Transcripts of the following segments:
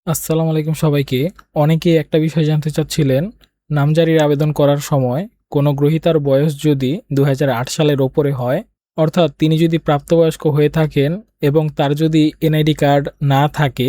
আসসালামু আলাইকুম সবাইকে। অনেকেই একটা বিষয় জানতে চাচ্ছিলেন, নামজারির আবেদন করার সময় কোনো গ্রহীতার বয়স যদি ২০০৮ সালের ওপরে হয়, অর্থাৎ তিনি যদি প্রাপ্তবয়স্ক হয়ে থাকেন এবং তার যদি এনআইডি কার্ড না থাকে,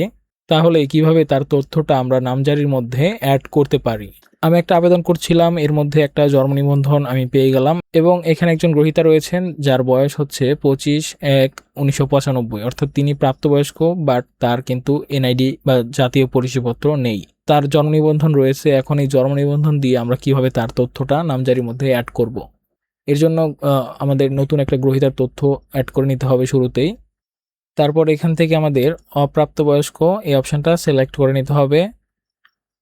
তাহলে কিভাবে তার তথ্যটা আমরা নামজারির মধ্যে অ্যাড করতে পারি। আমি একটা আবেদন করছিলাম, এর মধ্যে একটা জন্ম নিবন্ধন আমি পেয়ে গেলাম এবং এখানে একজন গ্রহীতা রয়েছেন যার বয়স হচ্ছে ২৫/১/১৯৯৫, অর্থাৎ তিনি প্রাপ্তবয়স্ক, বাট তার কিন্তু এনআইডি বা জাতীয় পরিচয়পত্র নেই। তার জন্ম নিবন্ধন রয়েছে। এখন এই জন্ম নিবন্ধন দিয়ে আমরা কিভাবে তার তথ্যটা নামজারির মধ্যে অ্যাড করব। এর জন্য আমাদের নতুন একটা গ্রহীতার তথ্য অ্যাড করে নিতে হবে শুরুতেই। তারপর এখান থেকে আমাদের অপ্রাপ্তবয়স্ক এই অপশনটা সিলেক্ট করে নিতে হবে।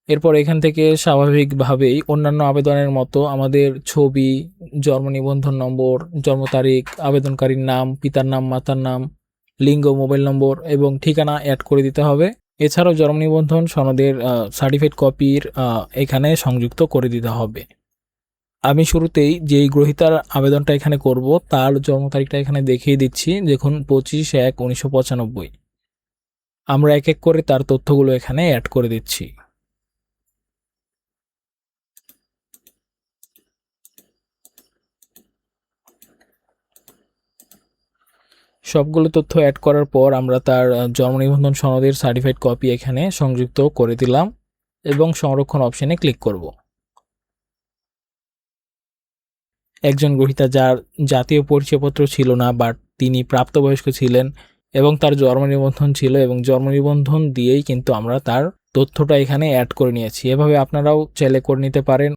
এরপর এখান থেকে স্বাভাবিকভাবেই অন্যান্য আবেদনের মতো আমাদের ছবি, জন্ম নিবন্ধন নম্বর, জন্ম তারিখ, আবেদনকারীর নাম, পিতার নাম, মাতার নাম, লিঙ্গ, মোবাইল নম্বর এবং ঠিকানা অ্যাড করে দিতে হবে। এছাড়াও জন্ম নিবন্ধন সনদের সার্টিফাইড কপির এখানে সংযুক্ত করে দিতে হবে। আমি শুরুতেই যেই গ্রহীতার আবেদনটা এখানে করব তার জন্ম তারিখটা এখানে দেখিয়ে দিচ্ছি। দেখুন ২৫/১/১৯৯৫। আমরা এক এক করে তার তথ্যগুলো এখানে অ্যাড করে দিচ্ছি। সবগুলো তথ্য অ্যাড করার পর আমরা তার জন্ম নিবন্ধন সনদের সার্টিফাইড কপি এখানে সংযুক্ত করে দিলাম এবং সংরক্ষণ অপশনে ক্লিক করব। একজন গ্রহীতা যার জাতীয় পরিচয়পত্র ছিল না, বাট তিনি প্রাপ্তবয়স্ক ছিলেন এবং তার জন্ম নিবন্ধন ছিল, এবং জন্ম নিবন্ধন দিয়েই কিন্তু আমরা তার তথ্যটা এখানে অ্যাড করে নিয়েছি। এভাবে আপনারাও চাইলে করে নিতে পারেন।